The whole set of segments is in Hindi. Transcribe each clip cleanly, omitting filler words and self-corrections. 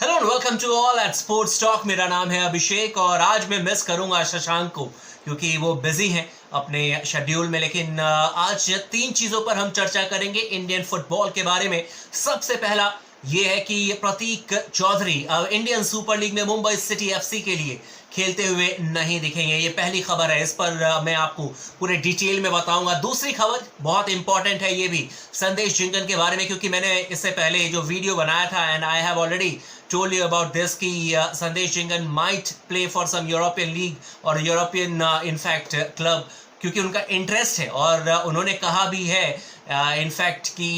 Hello and welcome to all at sports talk. मेरा नाम है अभिषेक और आज मैं मिस करूंगा शशांक को क्योंकि वो बिजी हैं अपने शेड्यूल में। लेकिन आज तीन चीज़ों पर हम चर्चा करेंगे इंडियन फुटबॉल के बारे में। सबसे पहला ये है कि प्रतीक चौधरी इंडियन सुपर लीग में मुंबई सिटी एफसी के लिए खेलते हुए नहीं दिखेंगे। ये पहली खबर है, इस पर मैं आपको पूरे डिटेल में बताऊंगा। दूसरी खबर बहुत इंपॉर्टेंट है ये भी संदेश झिंगन के बारे में, क्योंकि मैंने इससे पहले जो वीडियो बनाया था and I have already told you about this कि Sandesh Jhingan might play for some European league और यूरोपियन इनफैक्ट क्लब, क्योंकि उनका इंटरेस्ट है। और उन्होंने कहा भी है इनफैक्ट कि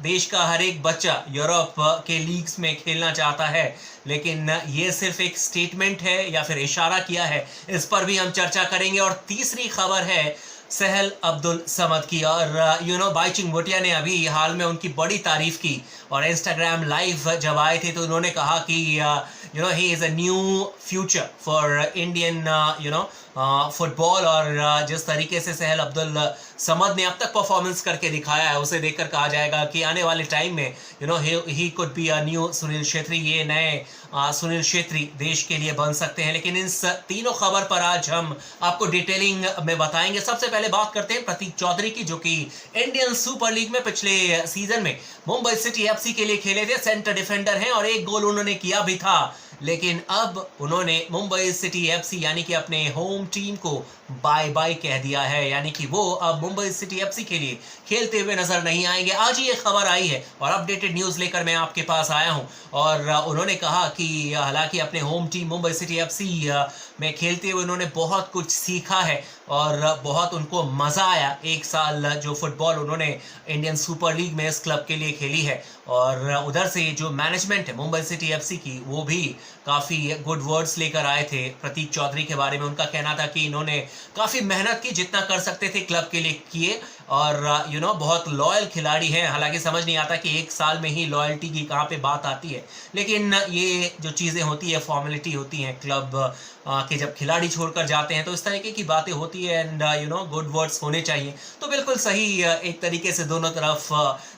देश का हर एक बच्चा यूरोप के लीग्स में खेलना चाहता है। लेकिन ये सिर्फ एक स्टेटमेंट है या फिर इशारा किया है, इस पर भी हम चर्चा करेंगे। और तीसरी खबर है सहल अब्दुल समद की। और बाइचुंग भूटिया ने अभी हाल में उनकी बड़ी तारीफ की और इंस्टाग्राम लाइव जब आए थे तो उन्होंने कहा कि he is a new future for Indian football. और जिस तरीके से सहल अब्दुल समद ने अब तक परफॉर्मेंस करके दिखाया है, उसे देखकर कहा जाएगा कि आने वाले टाइम में he could be a new Sunil Chhetri. ये नए सुनील छेत्री देश के लिए बन सकते हैं। लेकिन इन तीनों खबर पर आज हम आपको डिटेलिंग में बताएंगे। सबसे पहले बात करते हैं प्रतीक चौधरी की, जो कि इंडियन सुपर लीग में पिछले सीजन में मुंबई सिटी एफसी के लिए खेले थे। सेंटर डिफेंडर हैं और एक गोल उन्होंने किया भी था। लेकिन अब उन्होंने मुंबई सिटी एफसी यानी कि अपने होम टीम को बाय बाय कह दिया है, यानी कि वो अब मुंबई सिटी एफसी के लिए खेलते हुए नजर नहीं आएंगे। आज ही ये खबर आई है और अपडेटेड न्यूज़ लेकर मैं आपके पास आया हूं। और उन्होंने कहा कि हालांकि अपने home team Mumbai city FC में खेलते हुए उन्होंने बहुत कुछ सीखा है और बहुत उनको मज़ा आया। एक साल जो फुटबॉल उन्होंने इंडियन सुपर लीग में इस क्लब के लिए खेली है। और उधर से जो मैनेजमेंट है मुंबई सिटी एफसी की, वो भी काफ़ी गुड वर्ड्स लेकर आए थे प्रतीक चौधरी के बारे में। उनका कहना था कि इन्होंने काफ़ी मेहनत की, जितना कर सकते थे क्लब के लिए किए। और बहुत लॉयल खिलाड़ी हैं। हालांकि समझ नहीं आता कि एक साल में ही लॉयल्टी की कहाँ पे बात आती है, लेकिन ये जो चीज़ें होती है फॉर्मेलिटी होती हैं क्लब के जब खिलाड़ी छोड़कर जाते हैं तो इस तरीके की बातें होती है। एंड गुड वर्ड्स होने चाहिए। तो बिल्कुल सही, एक तरीके से दोनों तरफ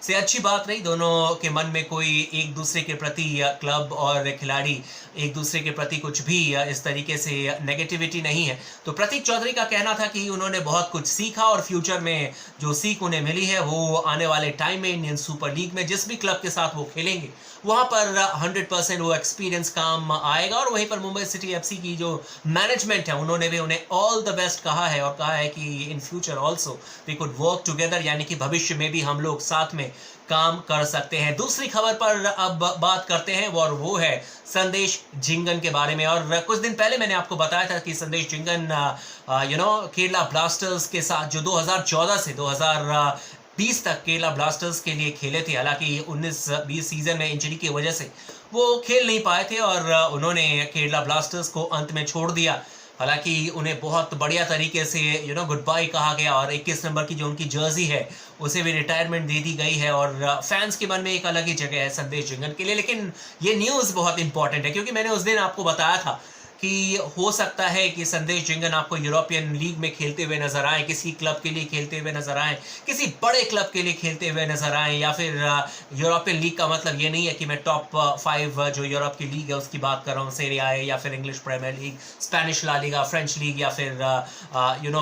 से अच्छी बात रही। दोनों के मन में कोई एक दूसरे के प्रति क्लब और खिलाड़ी एक दूसरे के प्रति कुछ भी इस तरीके से नेगेटिविटी नहीं है। तो प्रतीक चौधरी का कहना था कि उन्होंने बहुत कुछ सीखा और फ्यूचर में जो सीख उन्हें मिली है वो आने वाले टाइम में इंडियन सुपर लीग में जिस भी क्लब के साथ वो खेलेंगे वहाँ पर 100% वो एक्सपीरियंस काम आएगा। और वहीं पर मुंबई सिटी एफसी की जो मैनेजमेंट है उन्होंने भी उन्हें ऑल द बेस्ट कहा है और कहा है कि in future also we could work together, यानी कि भविष्य में भी हम लोग साथ में काम कर सकते हैं। दूसरी खबर पर अब बात करते हैं और वो है संदेश झिंगन के बारे में। और कुछ दिन पहले मैंने आपको बताया था कि संदेश झिंगन केरला ब्लास्टर्स के साथ जो 2014 से 2020 तक केरला ब्लास्टर्स के लिए खेले थे। हालांकि 19-20 सीजन में इंजरी की वजह से वो खेल नहीं पाए थे और उन्होंने केरला ब्लास्टर्स को अंत में छोड़ दिया। हालांकि उन्हें बहुत बढ़िया तरीके से गुड बाय कहा गया और 21 नंबर की जो उनकी जर्सी है उसे भी रिटायरमेंट दे दी गई है। और फैंस के मन में एक अलग ही जगह है संदेश झिंगन के लिए। लेकिन ये न्यूज़ बहुत इंपॉर्टेंट है क्योंकि मैंने उस दिन आपको बताया था कि हो सकता है कि संदेश झिंगन आपको यूरोपियन लीग में खेलते हुए नजर आए, किसी क्लब के लिए खेलते हुए नजर आए, किसी बड़े क्लब के लिए खेलते हुए नजर आए। या फिर यूरोपियन लीग का मतलब ये नहीं है कि मैं टॉप 5 जो यूरोप की लीग है उसकी बात कर रहा हूँ, सेrie A या फिर English Premier League, Spanish La Liga, French league या फिर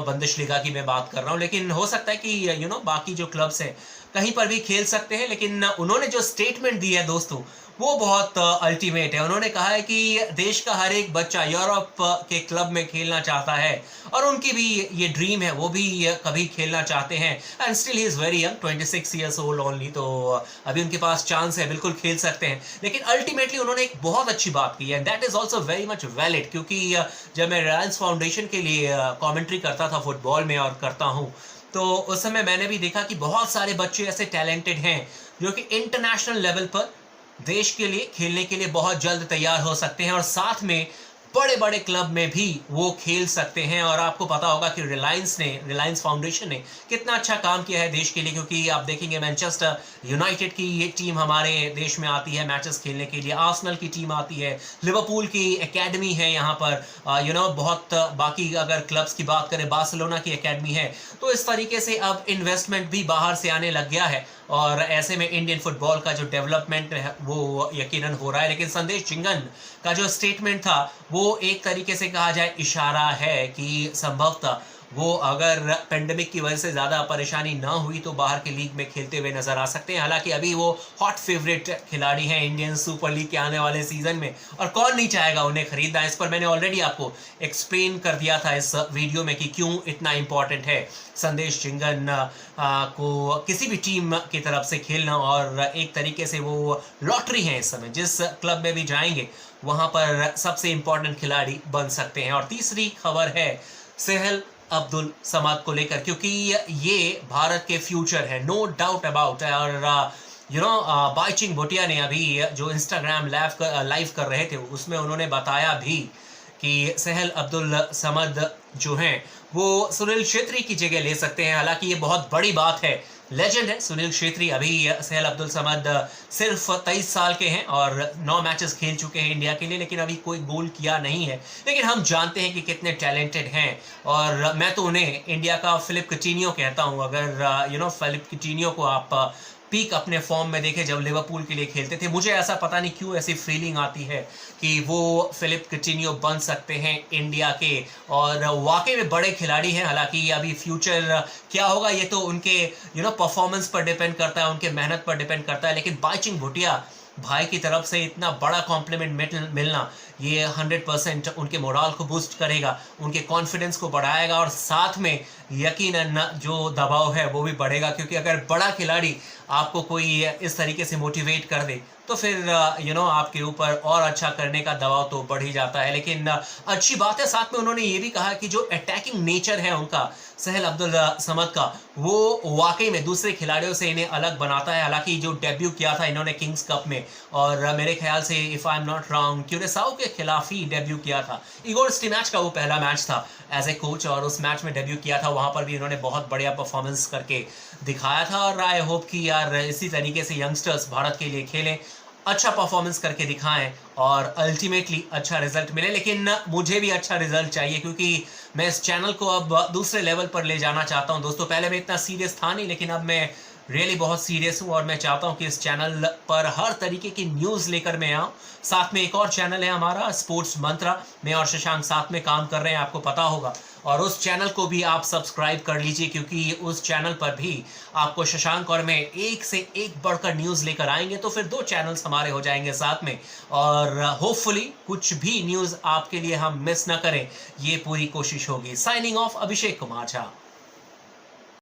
बंदिशलीगा की मैं बात कर रहा हूँ। लेकिन हो सकता है कि बाकी जो क्लब्स हैं कहीं पर भी खेल सकते हैं। लेकिन उन्होंने जो स्टेटमेंट दी है दोस्तों वो बहुत अल्टीमेट है। उन्होंने कहा है कि देश का हर एक बच्चा यूरोप के क्लब में खेलना चाहता है और उनकी भी ये ड्रीम है, वो भी कभी खेलना चाहते हैं। And still he is very young, 26 years old only, तो अभी उनके पास चांस है, बिल्कुल खेल सकते हैं। लेकिन अल्टीमेटली उन्होंने एक बहुत अच्छी बात की है, that is also very much valid. क्योंकि जब मैं रिलायंस फाउंडेशन के लिए कॉमेंट्री करता था फुटबॉल में और करता हूँ, तो उस समय मैंने भी देखा कि बहुत सारे बच्चे ऐसे टैलेंटेड हैं जो कि इंटरनेशनल लेवल पर देश के लिए खेलने के लिए बहुत जल्द तैयार हो सकते हैं और साथ में बड़े बड़े क्लब में भी वो खेल सकते हैं। और आपको पता होगा कि रिलायंस फाउंडेशन ने कितना अच्छा काम किया है देश के लिए। क्योंकि आप देखेंगे मैनचेस्टर यूनाइटेड की ये टीम हमारे देश में आती है मैचेस खेलने के लिए, आर्सेनल की टीम आती है, लिवरपूल की एकेडमी है यहाँ पर, बहुत बाकी अगर क्लब्स की बात करें बार्सिलोना की एकेडमी है। तो इस तरीके से अब इन्वेस्टमेंट भी बाहर से आने लग गया है और ऐसे में इंडियन फुटबॉल का जो डेवलपमेंट है वो यकीनन हो रहा है। लेकिन संदेश झिंगन का जो स्टेटमेंट था वो एक तरीके से कहा जाए इशारा है कि संभवतः वो अगर पेंडेमिक की वजह से ज़्यादा परेशानी ना हुई तो बाहर के लीग में खेलते हुए नजर आ सकते हैं। हालांकि अभी वो हॉट फेवरेट खिलाड़ी हैं इंडियन सुपर लीग के आने वाले सीजन में, और कौन नहीं चाहेगा उन्हें खरीदना। इस पर मैंने ऑलरेडी आपको एक्सप्लेन कर दिया था इस वीडियो में कि क्यों इतना इंपॉर्टेंट है संदेश झिंगन को किसी भी टीम की तरफ से खेलना, और एक तरीके से वो लॉटरी है इस समय, जिस क्लब में भी जाएंगे वहां पर सबसे इंपॉर्टेंट खिलाड़ी बन सकते हैं। और तीसरी खबर है सहल अब्दुल समद को लेकर, क्योंकि ये भारत के फ्यूचर है, नो डाउट अबाउट। और बाइचिंग भूटिया ने अभी जो इंस्टाग्राम लाइव कर रहे थे उसमें उन्होंने बताया भी कि सहल अब्दुल समद जो हैं वो सुनील छेत्री की जगह ले सकते हैं। हालांकि ये बहुत बड़ी बात है, लेजेंड है सुनील छेत्री। अभी सहल अब्दुल समद सिर्फ 23 साल के हैं और 9 मैचेस खेल चुके हैं इंडिया के लिए, लेकिन अभी कोई गोल किया नहीं है। लेकिन हम जानते हैं कि कितने टैलेंटेड हैं, और मैं तो उन्हें इंडिया का फिलिप कटिन्यो कहता हूं। अगर फिलिप कटिन्यो को आप पीक अपने फॉर्म में देखे जब लिवरपूल के लिए खेलते थे, मुझे ऐसा पता नहीं क्यों ऐसी फीलिंग आती है कि वो फिलिप कटिन्यो बन सकते हैं इंडिया के, और वाकई में बड़े खिलाड़ी हैं। हालांकि अभी फ्यूचर क्या होगा ये तो उनके परफॉर्मेंस पर डिपेंड करता है, उनके मेहनत पर डिपेंड करता है। लेकिन बाइचिंग भूटिया भाई की तरफ से इतना बड़ा कॉम्प्लीमेंट मिलना ये 100% उनके मोराल को बूस्ट करेगा, उनके कॉन्फिडेंस को बढ़ाएगा, और साथ में यकीनन जो दबाव है वो भी बढ़ेगा। क्योंकि अगर बड़ा खिलाड़ी आपको कोई इस तरीके से मोटिवेट कर दे तो फिर आपके ऊपर और अच्छा करने का दबाव तो बढ़ ही जाता है। लेकिन अच्छी बात है, साथ में उन्होंने ये भी कहा कि जो अटैकिंग नेचर है उनका सहल अब्दुल समद का, वो वाकई में दूसरे खिलाड़ियों से इन्हें अलग बनाता है। हालांकि जो डेब्यू किया था इन्होंने किंग्स कप में, और मेरे ख्याल से if I am not wrong Curacao के खिलाफ ही डेब्यू किया था। इगोर स्टिमैच का वो पहला मैच था एज ए कोच, और उस मैच में डेब्यू किया था। वहां पर भी इन्होंने बहुत बढ़िया परफॉर्मेंस करके दिखाया था, और आई होप कि यार इसी तरीके से यंगस्टर्स भारत के लिए खेलें, अच्छा परफॉर्मेंस करके दिखाएं और अल्टीमेटली अच्छा रिजल्ट मिले। लेकिन मुझे भी अच्छा रिजल्ट चाहिए, क्योंकि मैं इस चैनल को अब दूसरे लेवल पर ले जाना चाहता हूं। दोस्तों पहले मैं इतना सीरियस था नहीं, लेकिन अब मैं रियली बहुत सीरियस हूँ, और मैं चाहता हूँ कि इस चैनल पर हर तरीके की न्यूज़ लेकर मैं आऊँ। साथ में एक और चैनल है हमारा स्पोर्ट्स मंत्रा, मैं और शशांक साथ में काम कर रहे हैं, आपको पता होगा, और उस चैनल को भी आप सब्सक्राइब कर लीजिए, क्योंकि उस चैनल पर भी आपको शशांक और मैं एक से एक बढ़कर न्यूज़ लेकर आएंगे। तो फिर 2 चैनल्स हमारे हो जाएंगे साथ में, और होपफुली कुछ भी न्यूज़ आपके लिए हम मिस ना करें, ये पूरी कोशिश होगी। Signing off, Abhishek Kumar Jha.